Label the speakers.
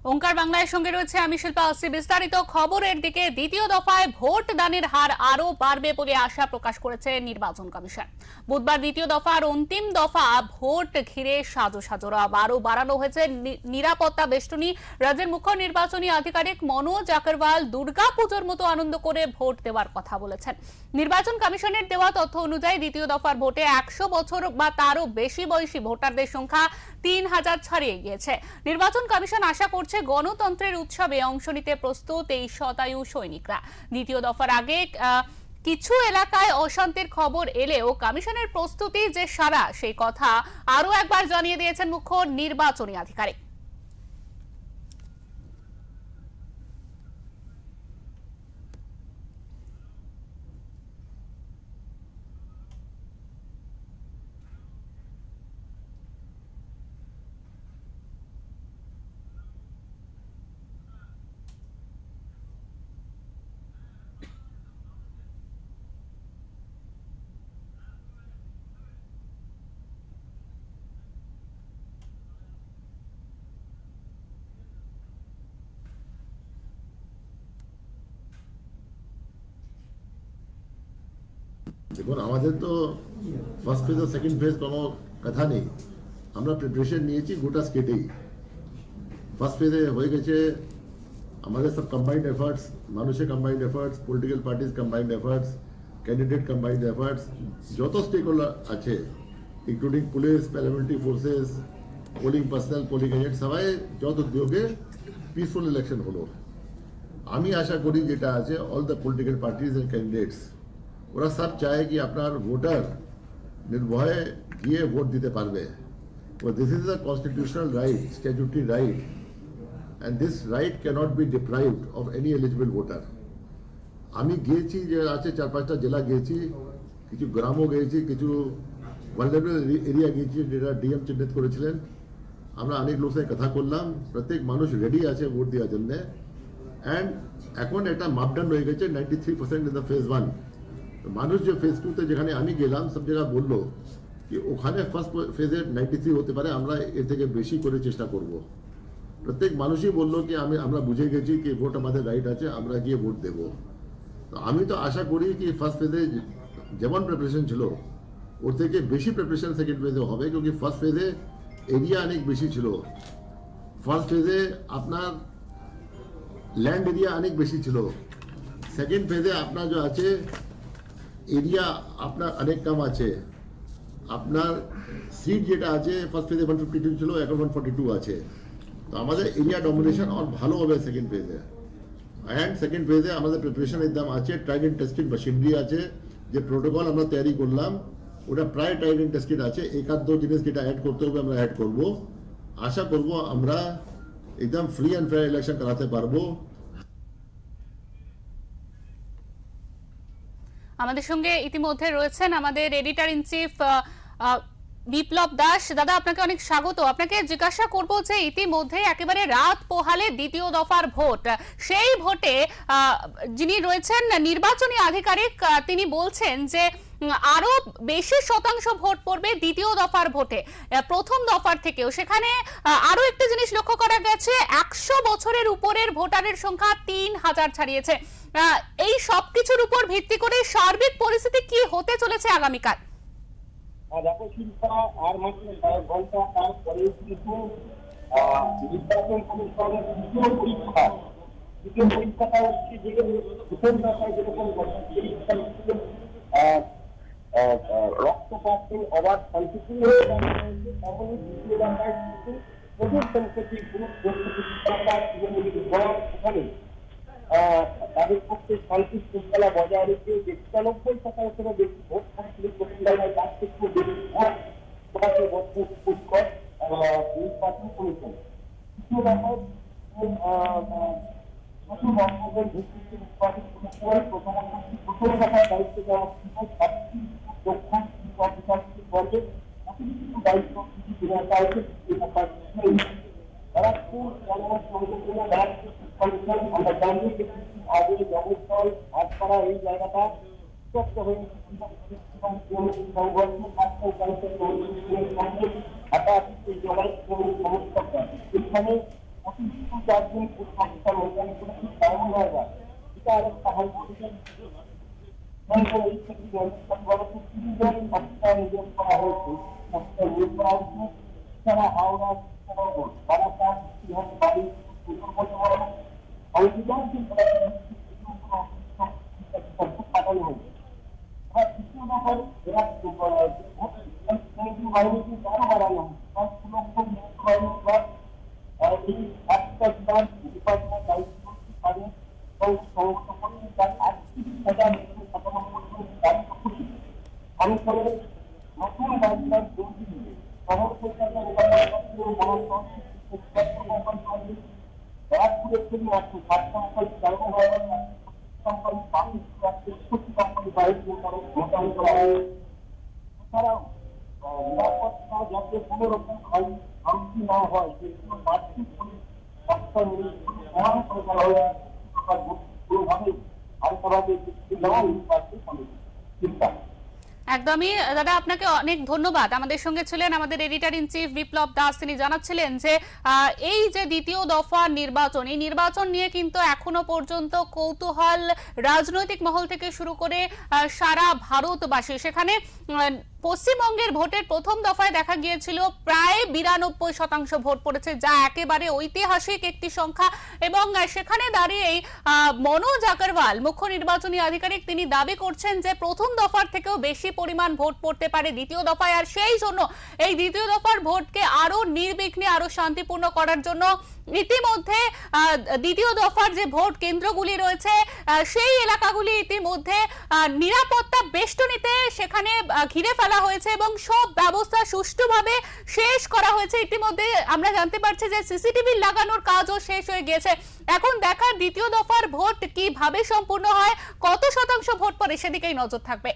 Speaker 1: ওঙ্কার বাংলার সঙ্গে রয়েছে আমি শিল্পা আসছি। বিস্তারিত খবরের দিকে, দ্বিতীয় দফায় ভোট দানের হার আরো বাড়বে বলে আশা প্রকাশ করেছে নির্বাচন কমিশন। বুধবার দ্বিতীয় দফার অন্তিম দফা ভোট ঘিরে সাজোসাজোরা আরো বাড়ানো হয়েছে নিরাপত্তা বেষ্টনী। রাজ্যের মুখ্য নির্বাচনী আধিকারিক মনোজ আগরওয়াল দুর্গাপুজোর মতো আনন্দ করে ভোট দেওয়ার কথা বলেছেন। নির্বাচন কমিশনের দেওয়া তথ্য অনুযায়ী দ্বিতীয় দফার ভোটে ১০০ বছর বা তারও বেশি বয়সী ভোটারদের সংখ্যা ৩,০০০ ছাড়িয়ে গিয়েছে। নির্বাচন কমিশন আশা করছে গণতন্ত্রের উৎসবে অংশ নিতে প্রস্তুত এই শতায়ু সৈনিকরা। দ্বিতীয় দফার আগে কিছু এলাকায় অশান্তির খবর এলেও কমিশনের প্রস্তুতি যে সারা, সেই কথা আরো একবার জানিয়ে দিয়েছেন মুখ্য নির্বাচনী আধিকারিক।
Speaker 2: দেখুন, আমাদের তো ফার্স্ট ফেজ আর সেকেন্ড ফেজ কোনো কথা নেই। আমরা প্রিপারেশন নিয়েছি গোটা স্টেটেই। ফার্স্ট ফেজে হয়ে গেছে আমাদের সব কম্বাইন্ড এফার্টস, মানুষের combined efforts, political parties combined efforts, candidate combined efforts, যত স্টেক হোল্ডার আছে including police, paramilitary forces, polling personal, polling agent, সবাই যত উদ্যোগে পিসফুল ইলেকশন হলো। আমি আশা করি যেটা আছে all the political parties and candidates ওরা সব চায় কি আপনার ভোটার নির্ভয়ে গিয়ে ভোট দিতে পারবে। This is a constitutional right, statutory right, and this right cannot be deprived of any eligible voter. আমি গিয়েছি, যে আছে ৪-৫টা জেলা গিয়েছি, কিছু গ্রামও গিয়েছি, কিছু ভালনারেবল এরিয়া গিয়েছি যেটা ডিএম চিহ্নিত করেছিলেন। আমরা অনেক লোকের সাথে কথা করলাম, প্রত্যেক মানুষ রেডি আছে ভোট দেওয়ার জন্য। অ্যান্ড এখন একটা মাপদণ্ড হয়ে গেছে 93% ইন দ্য ফেজ 1। মানুষ যে ফেজ 2তে যেখানে আমি গেলাম সব জায়গা বললো কি ওখানে ফার্স্ট ফেজে 93 হতে পারে, আমরা এর থেকে বেশি করে চেষ্টা করব। প্রত্যেক মানুষই বললো কি আমরা বুঝে গেছি কি ভোট আমাদের রাইট আছে, আমরা গিয়ে ভোট দেব। তো আমি তো আশা করি কি ফার্স্ট ফেজে যেমন প্রিপারেশন ছিল ওর থেকে বেশি প্রিপারেশন সেকেন্ড ফেজে হবে, क्योंकि ফার্স্ট ফেজে এরিয়া অনেক বেশি ছিল। ফার্স্ট ফেজে আপনার ল্যান্ড এরিয়া অনেক বেশি ছিল। সেকেন্ড ফেজে আপনার যে আছে এরিয়া আপনার অনেক কম আছে। আপনার সিট যেটা আছে ফার্স্ট ফেজে 152 ছিল, এখন 142 আছে। তো আমাদের এরিয়া ডমিনেশন আর ভালো হবে সেকেন্ড ফেজে। অ্যান্ড সেকেন্ড ফেজে আমাদের প্রিপারেশন একদম আছে, ট্রাইড এন্ড টেস্টেড মেশিনারি আছে, যে প্রোটোকল আমরা তৈরি করলাম ওটা প্রায় ট্রাইড এন্ড টেস্টেড আছে। এক-আধ দো জিনিস যেটা অ্যাড করতে হবে আমরা অ্যাড করব। আশা করব আমরা একদম ফ্রি অ্যান্ড ফেয়ার ইলেকশন করাতে পারবো।
Speaker 1: আমাদের সঙ্গে ইতিমধ্যে রয়েছেন আমাদের এডিটর ইন চিফ বিপ্লব দাস। দাদা, আপনাকে অনেক স্বাগত। আপনাকে জিজ্ঞাসা করব যে ইতিমধ্যে একেবারে রাত পোহালে দ্বিতীয় দফার ভোট, সেই ভোটে যিনি রয়েছেন নির্বাচনী আধিকারিক তিনি বলছেন যে আরো বেশি শতাংশ ভোট পড়বে দ্বিতীয় দফার ভোটে প্রথম দফার থেকেও। সেখানে আরো একটা জিনিস লক্ষ্য করা গেছে, ১০০ বছরের উপরের ভোটারের সংখ্যা ৩,০০০ ছাড়িয়েছে। এই সবকিছুর উপর ভিত্তি করে সার্বিক পরিস্থিতি কি হতে চলেছে আগামীকাল?
Speaker 3: দেখো শিল্পা, আর মাত্র ১০ ঘন্টা তারপরে কিন্তু নির্বাচন কমিশনের দ্বিতীয় পরীক্ষাটা হচ্ছে যে প্রথম দফায় যেরকম রক্তপাতে অবাধ শান্তিপূর্ণ হয়ে জানানো হয়েছে, তেমনই দ্বিতীয় দফায় কিন্তু প্রচুর সংখ্যক ওখানে তাদের পক্ষে শান্তি শৃঙ্খলা বজায় রেখে ৯৫%-এরও বেশি ভোট থাকলে প্রথম দফায় ৪ থেকে বেশি ভোট প্রকাশে বদ্ধপরিকর নির্বাচন কমিশন। দ্বিতীয় দফায় প্রচুর বক্তব্যের ভিত্তিতে নির্বাচন কমিশনের প্রথম দফায় দায়িত্ব দেওয়া ছিল ৭টি দক্ষিণ অফিসারকে বলে অতিরিক্ত দায়িত্ব কিছু দেওয়া হয়েছে দ্বিতীয় দফায়। ব্যারাকপুর জনমত সংযোজনা কমিশন আমরা জানি আগে জগৎস্থল ভাটপাড়া এই জায়গাটা উত্তপ্ত হয়ে সংঘর্ষ হাতাহাতি এই জমায়েত সমস্যা। এখানে অতিরিক্ত চারজন পুরস্কার ওইখানে কোনো কারণ হয় না, এটা আরেকটা হাই পজিশন। এই ক্ষেত্রে বলতে 30 জন অফিসার নিয়োগ করা হয়েছে, অফিসার নিয়োগ করা হয়েছে। এছাড়া হাওড়া বারাসাত বাড়ি অধিকাংশ পাঠানো হয়েছে। আর দ্বিতীয় নম্বর বাহিনীকে কেন বাড়ানো হয়? একটা বিমান ডিপার্টমেন্ট দায়িত্ব পারে এবং সংগঠন করতে তার 38,997 দায়িত্ব খুশি। আমি করে নতুন বাংলার জরুরি শহর কলকাতার ব্যারাকপুরের জন্য 7 কোম্পানি চালু হওয়ার কোম্পানি কোম্পানি বাইরে মোটামুটি করা হয়। এছাড়াও নিরাপত্তা যাতে কোনো রকম খামতি না হয় সেগুলো বাড়তি রাস্তা সমান করে করা হয়। কোনোভাবে আরেকভাবে চিন্তা
Speaker 1: একদমই দাদা, আপনাকে অনেক ধন্যবাদ। আমাদের সঙ্গে ছিলেন আমাদের এডিটর ইন চিফ বিপ্লব দাস। তিনি জানাচ্ছিলেন যে এই যে দ্বিতীয় দফা নির্বাচন, এই নির্বাচন নিয়ে কিন্তু এখনো পর্যন্ত কৌতূহল রাজনৈতিক মহল থেকে শুরু করে সারা ভারতবাসী। সেখানে পশ্চিমবঙ্গের ভোটের প্রথম দফায় দেখা গিয়েছিল প্রায় 92% ভোট পড়েছে, যা একেবারে ঐতিহাসিক একটি সংখ্যা। এবং সেখানে দাঁড়িয়েই মনোজ আগরওয়াল, মুখ্য নির্বাচনী আধিকারিক, তিনি দাবি করছেন যে প্রথম দফার থেকেও বেশি পরিমাণ ভোট পড়তে পারে দ্বিতীয় দফায়। আর সেই জন্য এই দ্বিতীয় দফার ভোটকে আরো নির্বিঘ্নে, আরো শান্তিপূর্ণ করার জন্য ইতিমধ্যে দ্বিতীয় দফার যে ভোট কেন্দ্রগুলি রয়েছে সেই এলাকাগুলি ইতিমধ্যে নিরাপত্তা বেষ্টনীতে সেখানে ঘিরে ফেলা হয়েছে এবং সব ব্যবস্থা সুষ্ঠুভাবে শেষ করা হয়েছে। ইতিমধ্যে আমরা জানতে পারছি যে সিসিটিভি লাগানোর কাজও শেষ হয়ে গিয়েছে। এখন দেখার দ্বিতীয় দফার ভোট কিভাবে সম্পূর্ণ হয়, কত শতাংশ ভোট পড়ে, সেদিকেই নজর থাকবে।